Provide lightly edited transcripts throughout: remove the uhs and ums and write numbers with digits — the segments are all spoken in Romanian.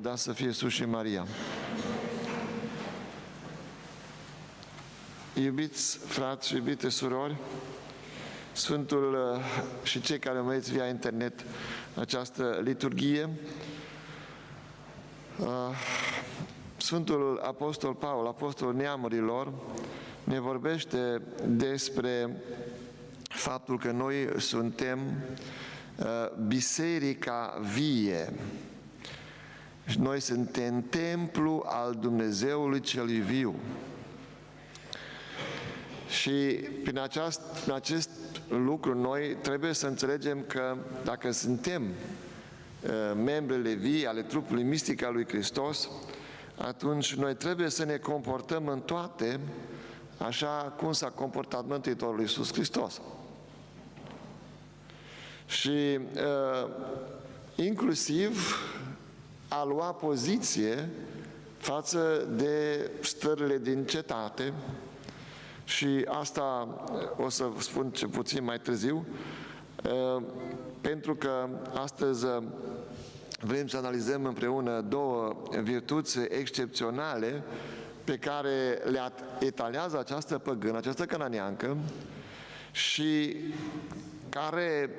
lăudat să fie Iisus și Maria. Iubiți frați și iubite surori, Sfântul și cei care urmăriți via internet această liturghie, Sfântul Apostol Paul, Apostolul neamurilor, ne vorbește despre faptul că noi suntem biserica vie. Noi suntem templu al Dumnezeului Celui viu. Și prin acest lucru noi trebuie să înțelegem că dacă suntem membrele vii ale trupului mistic al lui Hristos, atunci noi trebuie să ne comportăm în toate așa cum s-a comportat Mântuitorul Iisus Hristos. Și inclusiv a lua poziție față de stările din cetate, și asta o să spun ce puțin mai târziu, pentru că astăzi vrem să analizăm împreună două virtuți excepționale pe care le etalează această păgână, această cananeancă, și care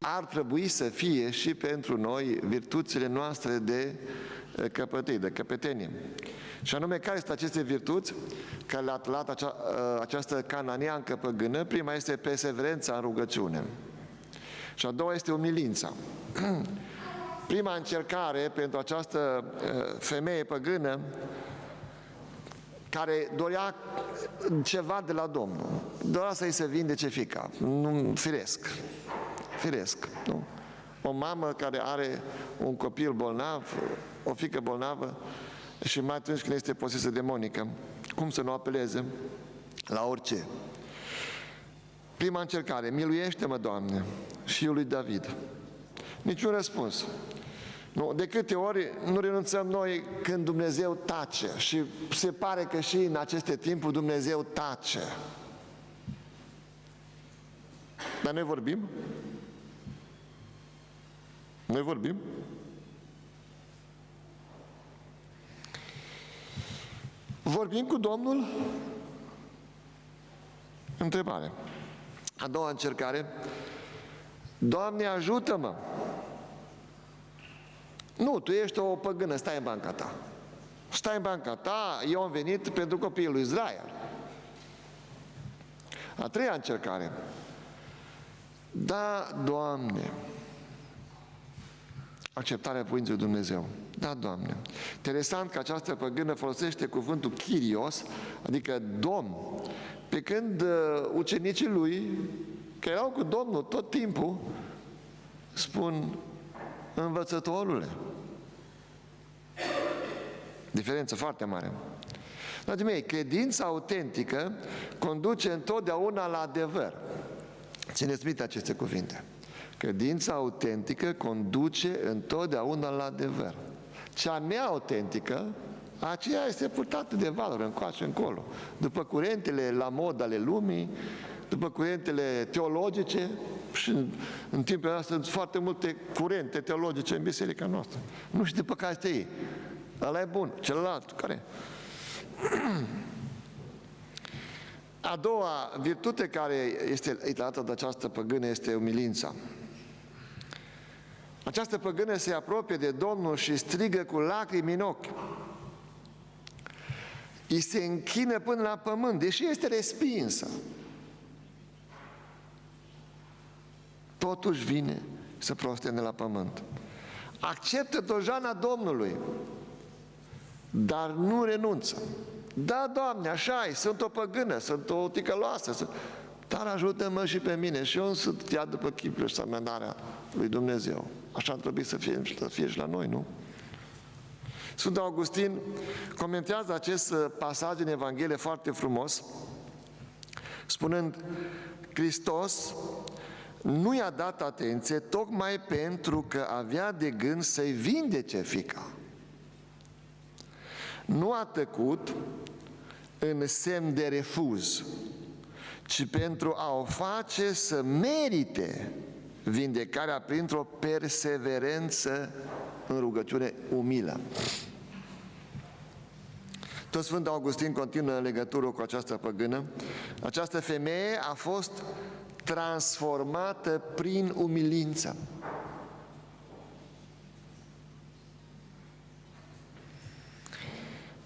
ar trebui să fie și pentru noi virtuțile noastre de căpătâi, de căpetenie. Și anume, care sunt aceste virtuți care le-a luat această cananeancă păgână? Prima este perseverența în rugăciune. Și a doua este umilința. Prima încercare pentru această femeie păgână care dorea ceva de la Domnul. Dorea să-i se vindece fiica. Firesc. Nu? O mamă care are un copil bolnav, o fiică bolnavă, și mai atunci când este posesă demonică, cum să nu apeleze la orice? Prima încercare: miluiește-mă, Doamne, Fiul lui David. Niciun răspuns. Nu, de câte ori nu renunțăm noi când Dumnezeu tace? Și se pare că și în aceste timpuri Dumnezeu tace. Dar noi vorbim? Noi vorbim? Vorbim cu Domnul? Întrebare. A doua încercare: Doamne, ajută-mă! Nu, tu ești o păgână, stai în banca ta. Stai în banca ta, eu am venit pentru copiii lui Israel. A treia încercare: da, Doamne. Acceptarea voinței lui Dumnezeu. Da, Doamne. Interesant că această păgână folosește cuvântul Kyrios, adică Domn, pe când ucenicii lui, că erau cu Domnul tot timpul, spun Învățătorule. Diferență foarte mare. Dragii mei, credința autentică conduce întotdeauna la adevăr. Țineți minte aceste cuvinte. Credința autentică conduce întotdeauna la adevăr. Cea neautentică, aceea este purtată de valori încoace încolo, după curentele la mod ale lumii, după curentele teologice. Și în timpul ăsta sunt foarte multe curente teologice în biserica noastră. Nu știu după care este ei. Ăla e bun, celălalt care? A doua virtute care este etalată de această păgână este umilința. Această păgână se apropie de Domnul și strigă cu lacrimi în ochi. Îi se închină până la pământ, deși este respinsă. Totuși vine să prostene la pământ. Acceptă dojana Domnului, dar nu renunță. Da, Doamne, așa-i, sunt o păgână, sunt o ticăloasă, dar ajută-mă și pe mine, și eu sunt ea după chipul și asemănarea lui Dumnezeu. Așa ar trebui să fie și la noi, nu? Sfântul Augustin comentează acest pasaj din Evanghelie foarte frumos, spunând: Hristos nu i-a dat atenție tocmai pentru că avea de gând să-i vindece fiica. Nu a tăcut în semn de refuz, ci pentru a o face să merite vindecarea printr-o perseverență în rugăciune umilă. Tot Sfântul Augustin continuă în legătură cu această păgână. Această femeie a fost transformată prin umilință.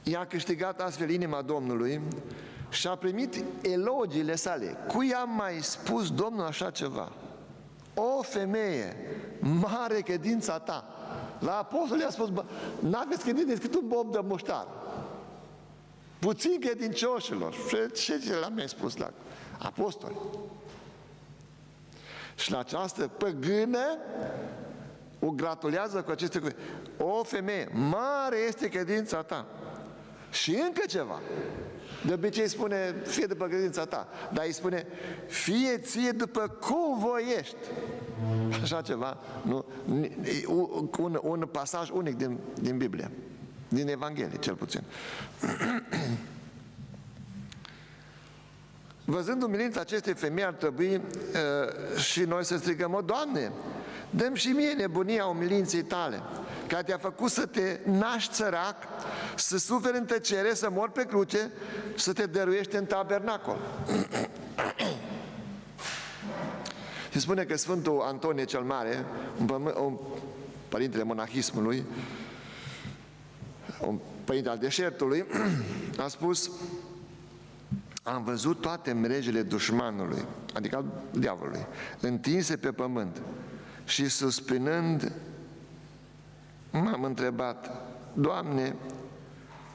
Ea a câștigat astfel inima Domnului și a primit elogiile sale. Cui a mai spus Domnul așa ceva? O femeie, mare credința ta. La apostol i-a spus, n-aveți credință decât un bob de muștar. Puțin credincioșilor. Ce l-am mai spus la apostoli? Și la această păgână o gratulează cu aceste cuvinte. O femeie, mare este credința ta. Și încă ceva. De obicei spune, fie după credința ta, dar îi spune, fie ție după cum voiești. Așa ceva, nu? Un pasaj unic din Biblie, din Evanghelie, cel puțin. Văzând umilința acestei femei, ar trebui și noi să strigăm, o, Doamne, dă-mi și mie nebunia umilinței tale, care te-a făcut să te naști sărac, să suferi în tăcere, să mori pe cruce, să te dăruiești în tabernacol. Se spune că Sfântul Antonie cel Mare, un părintele monahismului, un părinte al deșertului, a spus, am văzut toate mrejele dușmanului, adică al diavolului, întinse pe pământ și suspinând m-am întrebat, Doamne,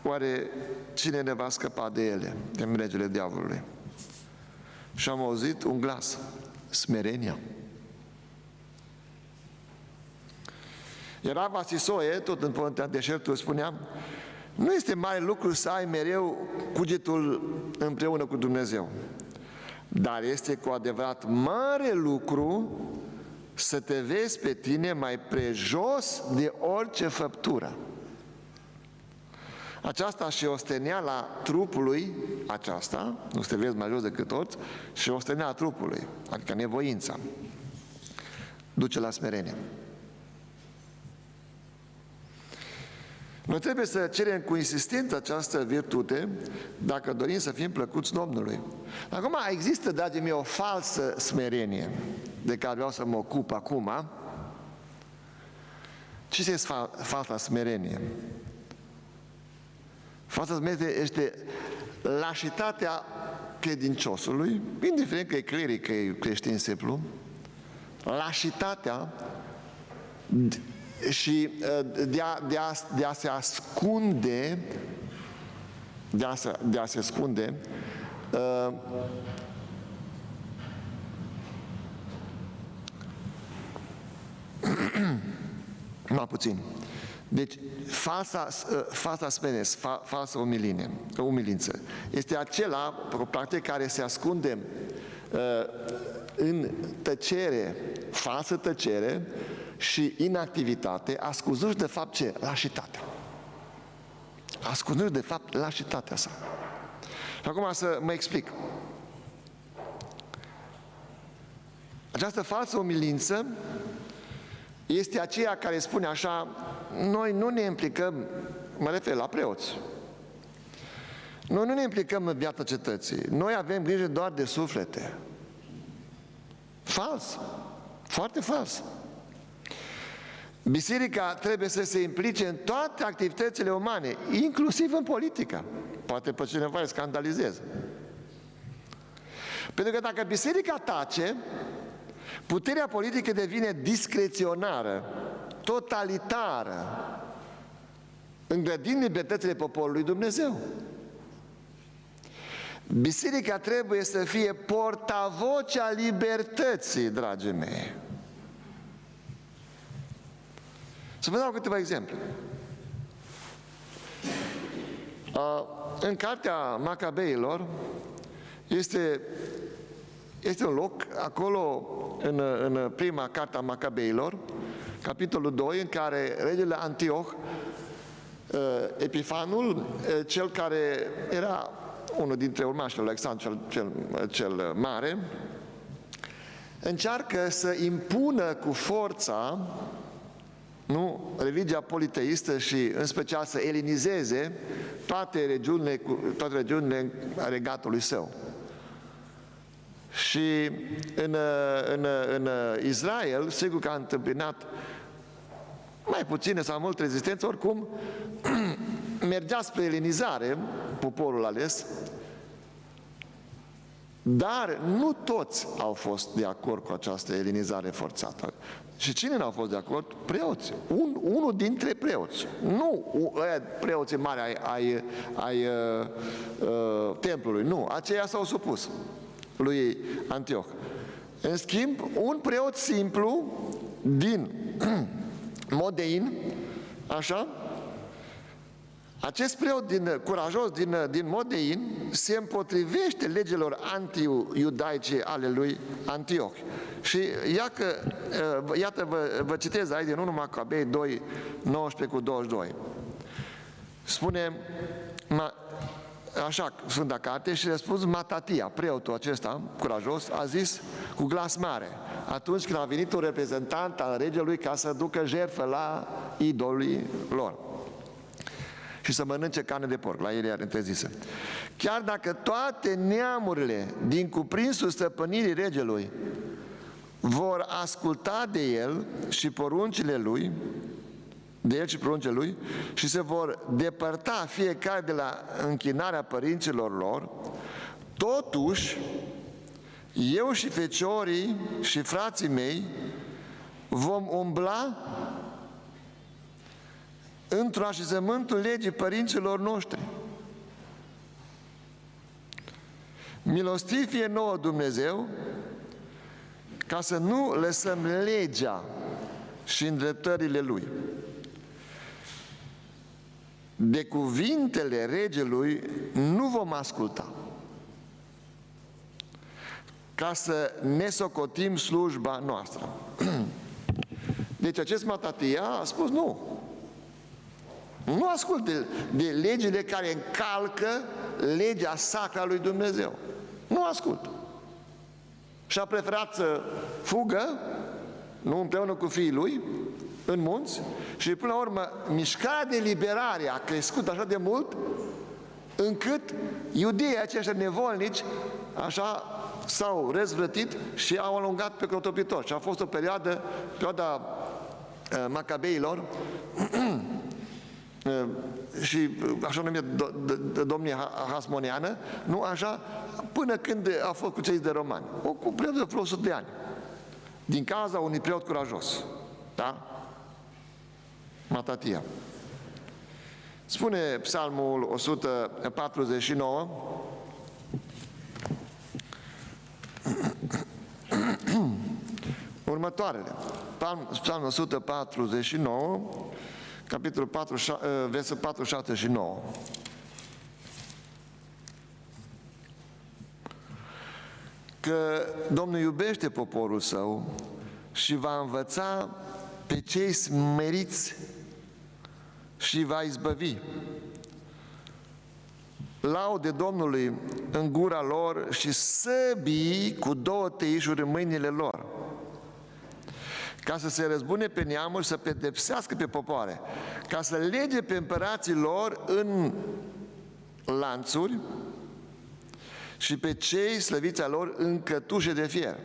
oare cine ne va scăpa de ele, de mregele diavolului? Și am auzit un glas, smerenia. Era Vasisoie, tot în Pământea Deșertului, spunea, nu este mare lucru să ai mereu cugetul împreună cu Dumnezeu, dar este cu adevărat mare lucru să te vezi pe tine mai prejos de orice făptură. Aceasta și osteneala trupului, aceasta, nu să te vezi mai jos decât toți, și osteneala trupului, adică nevoința, duce la smerenie. Noi trebuie să cerem cu insistență această virtute dacă dorim să fim plăcuți Domnului. Acum există, dragii mei, o falsă smerenie de care vreau să mă ocup acum. Ce este falsa smerenie? Falsa smerenie este lașitatea credinciosului, indiferent că e cleric, că e creștin simplu, lașitatea și de a se ascunde, de a se ascunde mai puțin. Deci, falsa smerenie, falsa umilință, este acela, practic, care se ascunde în tăcere, falsă tăcere și inactivitate, ascunzându-și de fapt ce? Lașitatea. Ascunzându-și de fapt lașitatea sa. Și acum să mă explic. Această falsă umilință este aceea care spune așa, noi nu ne implicăm, mă refer la preoți, noi nu ne implicăm în viața cetății, noi avem grijă doar de suflete. Fals, foarte fals. Biserica trebuie să se implice în toate activitățile umane, inclusiv în politică. Poate pe cineva îi scandalizeze. Pentru că dacă biserica tace, puterea politică devine discreționară, totalitară, îngrădind libertățile poporului Dumnezeu. Biserica trebuie să fie portavocea libertății, dragii mei. Să vă dau câteva exemple. În cartea Macabeilor este un loc acolo, în prima carte a Macabeilor, capitolul 2, în care regele Antioh, Epifanul, cel care era unul dintre urmașii lui Alexandru cel Mare, încearcă să impună cu forța nu? Religia politeistă și în special să elenizeze toate regiunile regatului său. Și în Israel, sigur că a întâmpinat mai puține sau multe rezistență, oricum mergea spre elenizare poporul ales, dar nu toți au fost de acord cu această elenizare forțată. Și cine n-au fost de acord? Preoți. Unul dintre preoți. Nu preoții mari ai templului, nu. Aceia s-au supus lui Antioh. În schimb, un preot simplu din Modein, așa, acest preot curajos din Modein se împotrivește legilor anti-iudaice ale lui Antioh. Și iată vă citez aici din 1 Macabei 2, 19 cu 22. Spune așa Sfânta Carte: și răspuns Matatia, preotul acesta curajos, a zis cu glas mare, atunci când a venit un reprezentant al regelui ca să ducă jertfă la idolii lor și să mănânce carne de porc, la el iar interzisă: chiar dacă toate neamurile din cuprinsul stăpânirii regelui vor asculta de el și poruncile lui, și se vor depărta fiecare de la închinarea părinților lor, totuși eu și feciorii și frații mei vom umbla într-o așezământul legii părinților noștri. Milostiv fie nouă Dumnezeu, ca să nu lăsăm legea și îndreptările Lui. De cuvintele regelui nu vom asculta, ca să ne socotim slujba noastră. Deci acest Matatia a spus nu. Nu ascult de legile care încalcă legea sacră a lui Dumnezeu. Nu ascult. Și a preferat să fugă, nu, împreună cu fiii lui, în munți, și până la urmă mișcarea de liberare a crescut așa de mult încât iudeii aceștia nevolnici așa s-au răzvrătit și au alungat pe crotopitor. Și a fost o perioada Macabeilor și așa numită domnie hasmoniană, nu așa, până când a fost cuceriți de romani. O perioadă de vreo 100 de ani. Din cauza unui preot curajos. Da? Matatia. Spune Psalmul 149, următoarele. Psalmul 149, capitolul 4, versetul 4, 6 și 9. Că Domnul iubește poporul său și va învăța pe cei smeriți și va izbăvi. Laude Domnului în gura lor și săbii cu 2 teișuri în mâinile lor, ca să se răzbune pe neamuri, să pedepsească pe popoare, ca să lege pe împărații lor în lanțuri și pe cei slăviți a lor în cătușe de fier,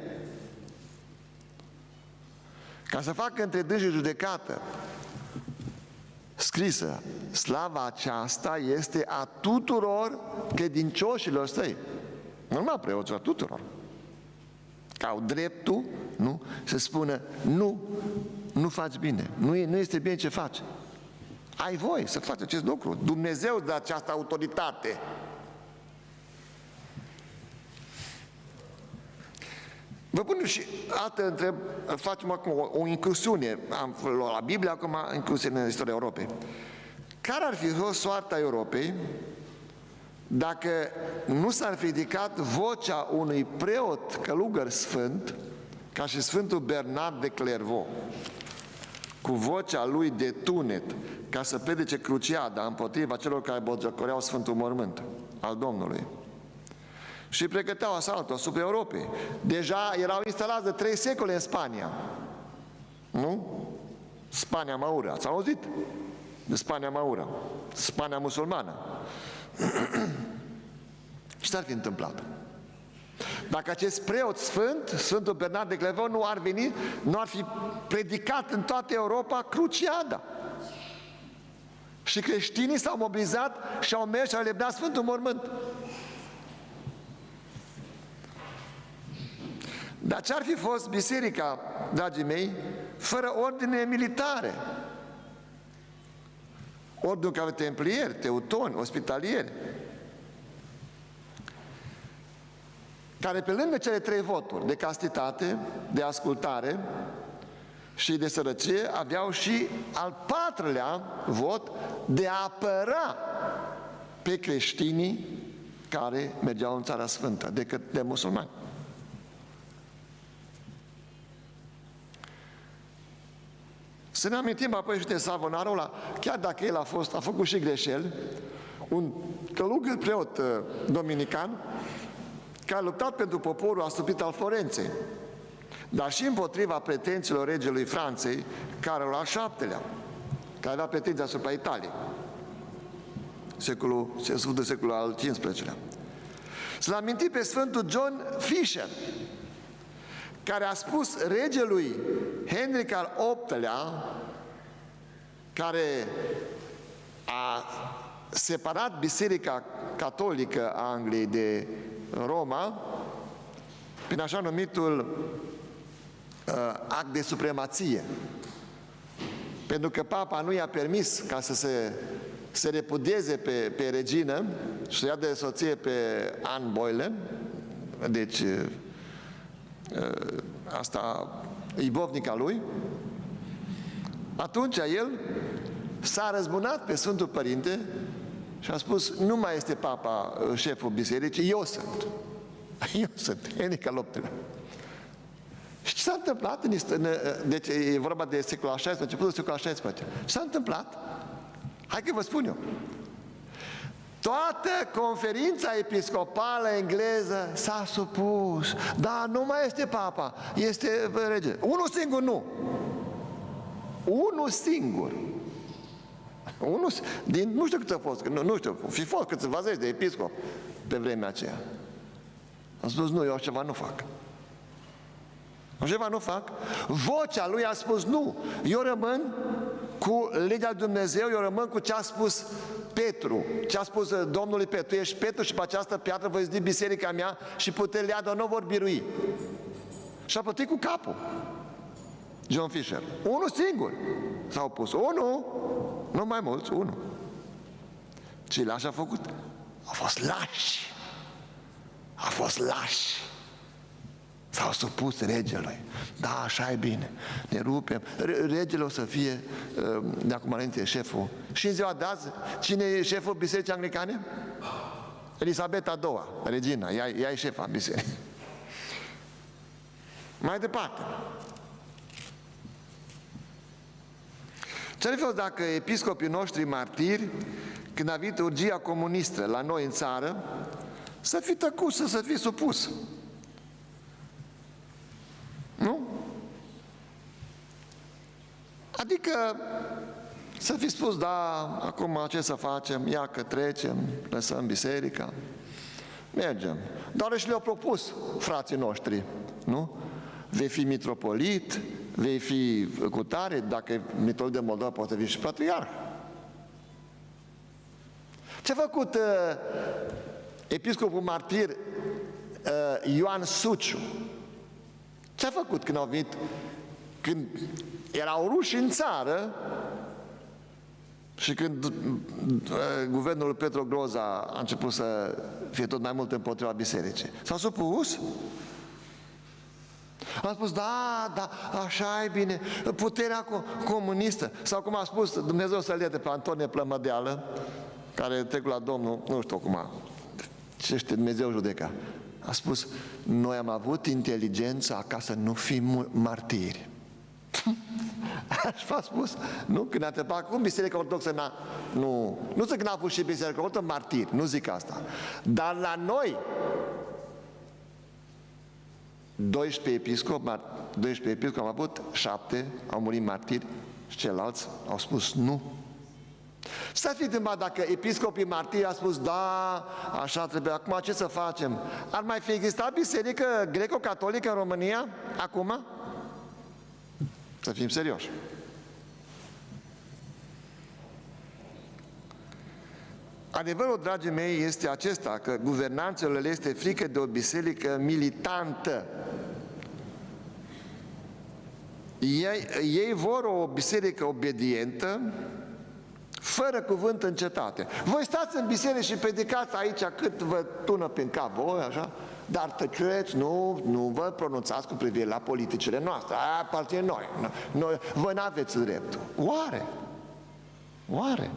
ca să facă între dânsi judecată scrisă. Slava aceasta este a tuturor credincioșilor săi. Normal, preoților, a tuturor. Că au dreptul, nu? Să spună, nu faci bine, nu este bine ce faci. Ai voie să faci acest lucru. Dumnezeu dă această autoritate. Vă pun și altă întrebare, facem acum o incursiune, am luat la Biblie, acum incursiune în istoria Europei. Care ar fi fost soarta Europei dacă nu s-ar fi ridicat vocea unui preot călugăr sfânt, ca și Sfântul Bernard de Clairvaux, cu vocea lui de tunet, ca să predice cruciada împotriva celor care botjocoreau Sfântul Mormânt al Domnului și pregăteau asaltul asupra Europei. Deja erau instalați de 3 secole în Spania. Nu? Spania Maura. Ați auzit de Spania Maura? Spania musulmană. Ce s-ar fi întâmplat? Dacă acest preot sfânt, Sfântul Bernard de Clairvaux, nu ar veni, nu ar fi predicat în toată Europa Cruciada. Și creștinii s-au mobilizat și au mers și au lemnat Sfântul Mormânt. Dar ce ar fi fost biserica, dragii mei, fără ordine militare? Ordinul care templieri, teutoni, ospitalieri, care pe lângă cele 3 voturi de castitate, de ascultare și de sărăcie, aveau și al 4-lea vot de a apăra pe creștinii care mergeau în Țara Sfântă de musulmani. Să ne amintim apoi și de Savonarul ăla, chiar dacă el a făcut și greșeli, un călugăr preot dominican, care a luptat pentru poporul astupit al Florenței, dar și împotriva pretențiilor regelui Franței, Carol al VII-lea, care avea pretenții asupra Italiei, secolul al XV-lea. Să-l amintim pe Sfântul John Fisher, care a spus regelui Henric al VIII-lea, care a separat Biserica Catolică a Angliei de Roma, prin așa numitul act de supremație, pentru că papa nu i-a permis ca să se repudieze pe regină și să ia de soție pe Anne Boleyn, deci asta ibovnica lui. Atunci el s-a răzbunat pe Sfântul Părinte și a spus: nu mai este papa șeful bisericii, eu sunt. Eu sunt, Henric al VIII-lea. Și ce s-a întâmplat? Deci e vorba de secolul al XVI, începutul secolul al XVI. Ce s-a întâmplat? Hai că vă spun eu. Toată conferința episcopală engleză s-a supus. Da, nu mai este papa, este rege. Unul singur nu. Unul singur. Nu știu cât a fost, nu știu, fi fost câțiva zeci de episcop pe vremea aceea. A spus: nu, eu ceva nu fac. Ceva nu fac. Vocea lui a spus: nu, eu rămân cu legea lui Dumnezeu, eu rămân cu ce a spus Petru, ce a spus Domnului Petru: tu ești Petru și pe această piatră voi zidi biserica mea și puterile ea nu vor birui. Și a plătit cu capul John Fisher. Unul singur s-a opus. Unul, nu mai mulți, unul. Ceilalți a făcut. Au fost lași. Au fost lași. S-au supus regelui. Da, așa e bine. Ne rupem. Regele o să fie de acum înainte șeful. Și în ziua de azi, cine e șeful Bisericii Anglicane? Elisabeta II, regina. Ea e șefa bisericii. Mai departe. Ce-ar fi fost dacă episcopii noștri martiri, când a venit urgia comunistă la noi în țară, să fi tăcut, să fi supus? Nu? Adică să fi spus: da, acum ce să facem? Ia că trecem, lăsăm biserica, mergem. Dar și le-au propus frații noștri, nu? Vei fi mitropolit, vei fi cutare, dacă e mitropolit de Moldova, poate fi și patriarh. Ce-a făcut episcopul martir Ioan Suciu? Ce-a făcut când au venit, când erau ruși în țară și când guvernul Petru Groza a început să fie tot mai mult împotriva bisericii? S-a supus? A spus: da, așa e bine, puterea comunistă. Sau cum a spus Dumnezeu să-l ierte pe Antonie Plămădeală, care trec la Domnul, nu știu acum, ce știe, Dumnezeu judeca. A spus: noi am avut inteligența ca să nu fim martiri. Așa a spus. Nu? Când a întrebat cum Biserica Ortodoxă nu zic că n-a avut și Biserica Ortodoxă martiri, nu zic asta. Dar la noi 12 episcopi am avut, 7 au murit martiri Și ceilalți au spus nu. S-ar fi întâmplat dacă episcopii martiri a spus da, așa trebuie, acum ce să facem? Ar mai fi existat biserică greco-catolică în România acum? Să fim serioși. Adevărul, dragii mei, este acesta, că guvernanților le este frică de o biserică militantă. Ei vor o biserică obedientă, fără cuvânt în cetate. Voi stați în biserică și predicați aici cât vă tună prin cap voi, așa, dar tăceți, nu vă pronunțați cu privire la politicile noastre, aia aparține noi, voi n-aveți dreptul. Oare? Oare?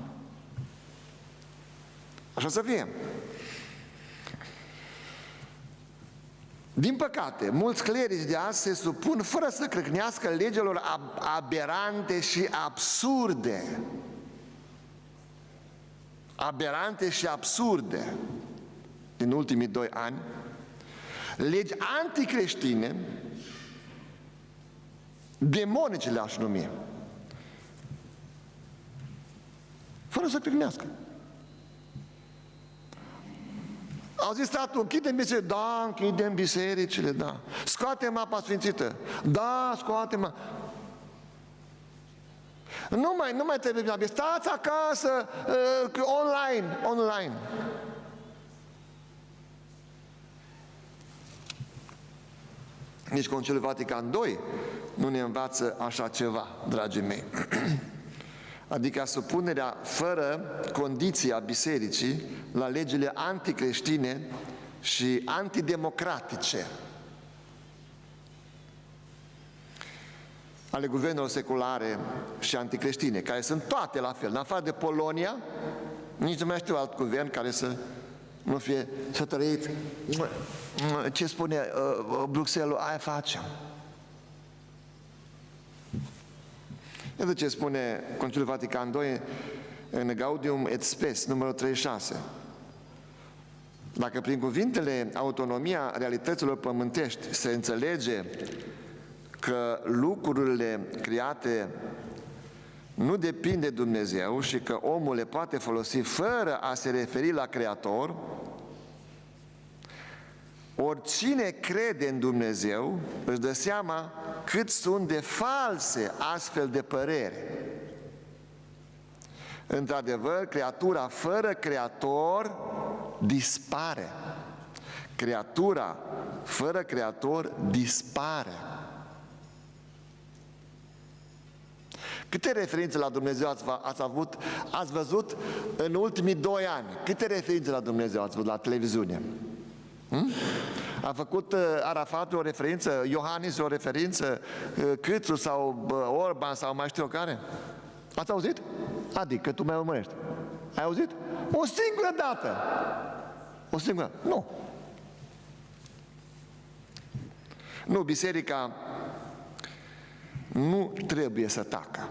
Așa să fie. Din păcate, mulți clerici de azi se supun fără să crâcnească legilor aberante și absurde. Aberante și absurde din ultimii 2 ani, legi anticreștine, demonice le-aș numi, fără să crâcnească. Au zis statul, închidem biserici, da, închidem bisericile, da. Scoatem apa sfințită, da, scoatem. Nu mai trebuie, stați acasă, online. Nici Conciliul Vatican II nu ne învață așa ceva, dragii mei. Adică supunerea fără condiții a bisericii la legile anticreștine și antidemocratice ale guvernelor seculare și anticreștine, care sunt toate la fel. În afară de Polonia, nici nu mai știu alt guvern care să nu fie sătărit. Ce spune Bruxelles, aia facem. Iată ce spune Conciliul Vatican II în Gaudium et Spes, numărul 36. Dacă prin cuvintele autonomia realităților pământești se înțelege că lucrurile create nu depind de Dumnezeu și că omul le poate folosi fără a se referi la Creator, oricine crede în Dumnezeu își dă seama cât sunt de false astfel de păreri. Într-adevăr, creatura fără Creator dispare. Creatura fără Creator dispare. Câte referințe la Dumnezeu ați văzut în ultimii 2 ani? Câte referințe la Dumnezeu ați văzut la televiziune? A făcut Arafat o referință, Iohannis o referință, Câțu sau Orban sau mai știu eu care? Ați auzit? Adică tu mai urmărești. Ai auzit? O singură dată. O singură. Nu. Nu, biserica nu trebuie să tacă.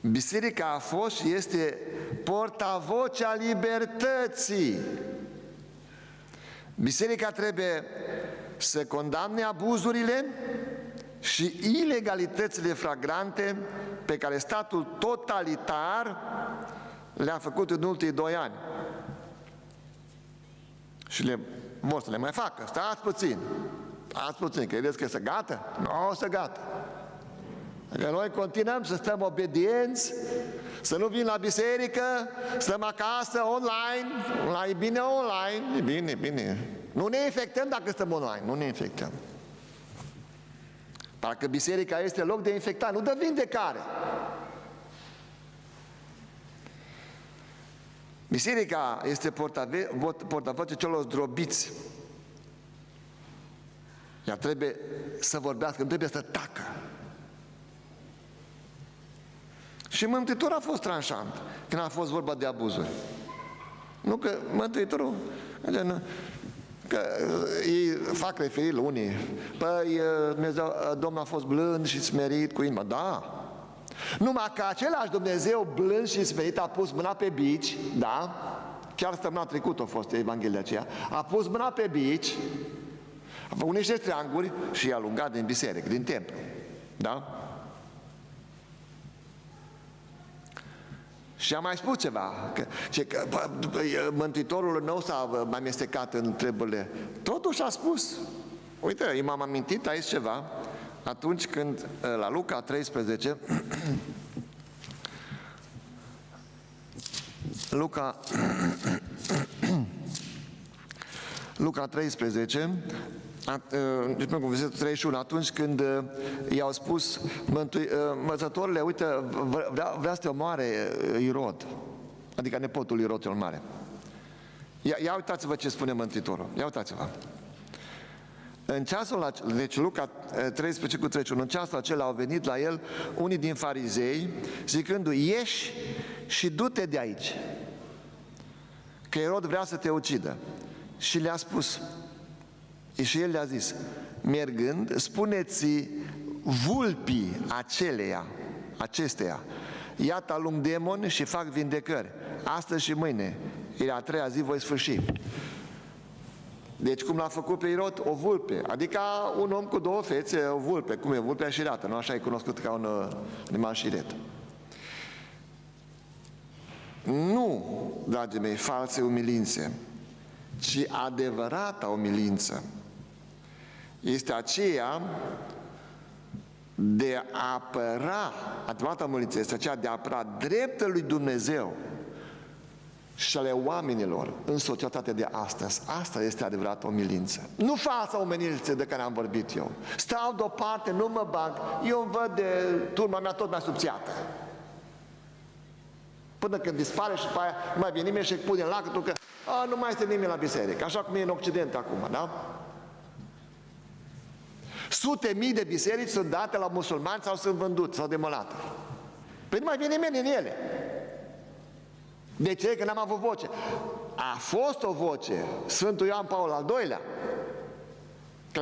Biserica a fost și este portavocea libertății. Biserica trebuie să condamne abuzurile și ilegalitățile flagrante pe care statul totalitar le-a făcut în ultimii 2 ani. Și vor să le mai facă. Stați puțin, credeți că este gata? Nu o să gata. Dacă noi continuăm să stăm obedienți, să nu vin la biserică, stăm acasă, online, e bine online, e bine. Nu ne infectăm dacă stăm online, nu ne infectăm. Parcă biserica este loc de infectare, nu de vindecare. Biserica este portavoce celor zdrobiți. Ea trebuie să vorbească, nu trebuie să tacă. Și Mântuitorul a fost tranșant când a fost vorba de abuzuri. Nu că Mântuitorul, că ei fac referire la unii. Păi, Dumnezeu, Domnul a fost blând și smerit cu inima. Da. Numai că același Dumnezeu blând și smerit a pus mâna pe bici, da? Chiar săptămâna trecută a fost Evanghelia aceea. A pus mâna pe bici, a făcut niște treanguri și i-a alungat din biserică, din templu. Da? Și am mai spus ceva, că Mântuitorul nu s-a mai amestecat în întrebările. Totuși a spus, uite, eu m-am amintit aici ceva, atunci când la Luca 13, Luca 13, începem cu versetul 31, atunci când i-au spus, învățătorile, uite, vrea să te omoare Irod, adică nepotul Irod cel mare. Ia uitați-vă ce spune Mântuitorul, ia uitați-vă. În ceasul, deci Luca 13 cu 31, în ceasul acela au venit la el unii din farizei, zicându-i, ieși și du-te de aici, că Irod vrea să te ucidă. Și le-a spus, și el le-a zis, mergând, spuneți vulpii acesteia, iată alung demoni și fac vindecări, astăzi și mâine, iar a treia zi voi sfârși. Deci cum l-a făcut pe Irod? O vulpe, adică un om cu două fețe, o vulpe, cum e vulpea șireată, nu așa e cunoscut ca un animal șiret. Nu, dragii mei, false umilințe, ci adevărata umilință este aceea de a apăra, adevărata umilință este aceea de a apăra dreptul lui Dumnezeu și ale oamenilor în societatea de astăzi. Asta este adevărată umilință. Nu falsa umilință de care am vorbit eu. Stau deoparte, nu mă bag, eu văd de turma mea tot mai subțiată. Până când dispare și după aia nu mai vine nimeni și pune în lacătul că nu mai este nimeni la biserică, așa cum e în Occident acum, da? Sute mii de biserici sunt date la musulmani sau sunt vândute sau demolate. Păi nu mai vine nimeni în ele. De ce? Că n-am avut voce. A fost o voce, Sfântul Ioan Paul al II-lea, că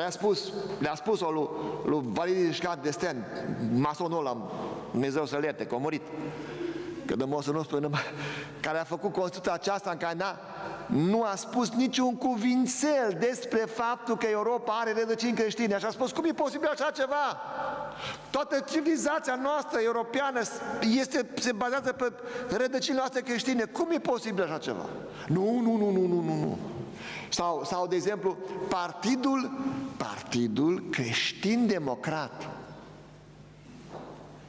le-a spus-o lui Valeriu Giscard d'Estaing, masonul ăla, Dumnezeu să-l ierte, că a murit. Că Dumnezeu nu spune numai, care a făcut Constituția aceasta în care nu a spus niciun cuvințel despre faptul că Europa are rădăcini creștine. Așa a spus, cum e posibil așa ceva? Toată civilizația noastră europeană se bazează pe rădăcinile noastre creștine. Cum e posibil așa ceva? Nu. Sau de exemplu, Partidul Creștin-Democrat,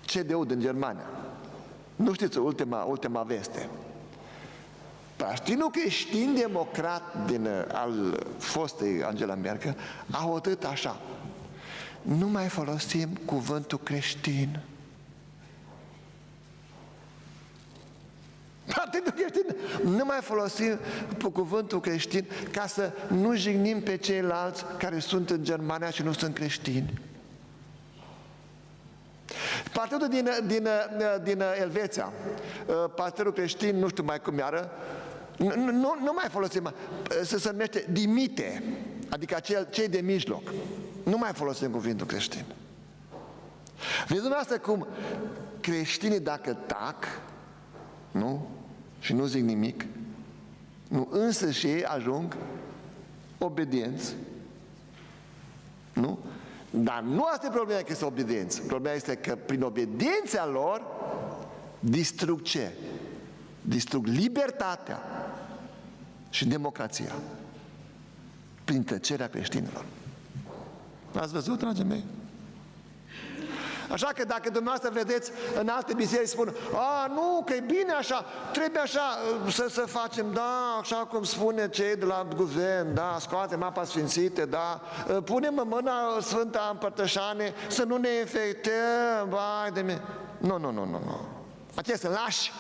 CDU din Germania. Nu știți, ultima veste. Partidul Creștin-Democrat al fostei Angela Merkel a hotărât așa: nu mai folosim cuvântul creștin. Partidul Creștin, nu mai folosim cuvântul creștin ca să nu jignim pe ceilalți care sunt în Germania și nu sunt creștini. Partidul din Elveția, Partidul Creștin, nu știu mai cum iară, nu mai folosim, se numește Dimite, adică cei de mijloc. Nu mai folosim cuvântul creștin. Vedeți dumneavoastră cum creștinii, dacă tac, nu? Și nu zic nimic, nu, însă și ei ajung obedienți, nu? Dar nu asta e problema, că sunt obedienți. Problema este că prin obediența lor distrug ce? Distrug libertatea și democrația prin tăcerea creștinilor. Ați văzut, dragii mei? Așa că dacă dumneavoastră vedeți în alte biserici spun, nu, că e bine așa, trebuie așa să facem, da, așa cum spune cei de la guvern, da, scoatem apa sfințită, da, punem mâna Sfânta Împărtășane să nu ne infectăm, vai de mine. Nu. Acestea sunt lași.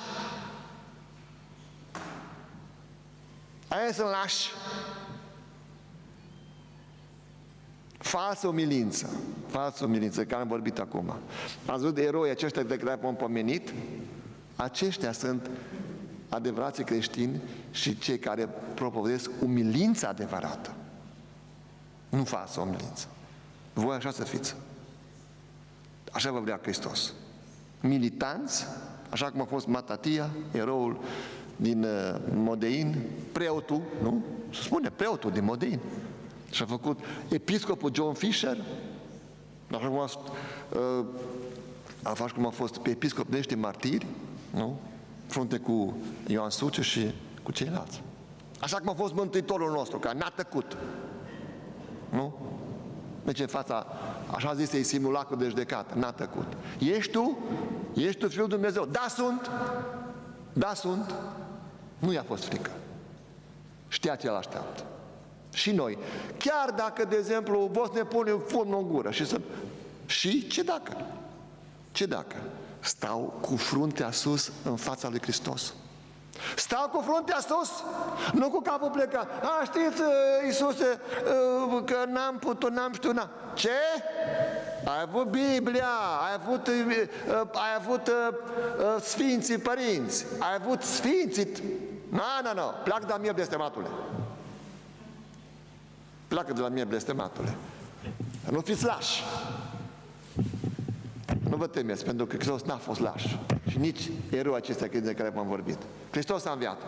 Aia sunt lași. Falsă umilință, care am vorbit acum. Ați văzut eroi aceștia de care am pomenit? Aceștia sunt adevărații creștini și cei care propovăduiesc umilința adevărată. Nu falsă umilință. Voi așa să fiți. Așa vă vrea Hristos. Militanți, așa cum a fost Matatia, eroul din Modein, preotul, nu? Se spune preotul din Modein. Și a făcut episcopul John Fisher, așa cum a fost pe episcop de niște martiri, nu? frunte cu Ioan Suciu și cu ceilalți. Așa cum a fost Mântuitorul nostru, care n-a tăcut. Nu? Deci în fața, așa zis, simulacrul de judecată, n-a tăcut. Ești tu? Ești tu Fiul Dumnezeu? Da, sunt! Da, sunt! Nu i-a fost frică. Știa ce îl așteaptă. Și noi. Chiar dacă, de exemplu, vă ne pune fumul în gură și ce dacă? Ce dacă? Stau cu fruntea sus în fața lui Hristos. Stau cu fruntea sus, nu cu capul plecat. Știți, Iisuse, că n-am putut, n-am știut, Ce? Ai avut Biblia, ai avut Sfinții Părinți, ai avut Sfinții... Nu, pleacă de la mine, blestematule. Pleacă de la mine, blestematule. Nu fiți lași. Nu vă temeți, pentru că Hristos n-a fost laș. Și nici eroul acestea de care v-am vorbit. Hristos a înviat.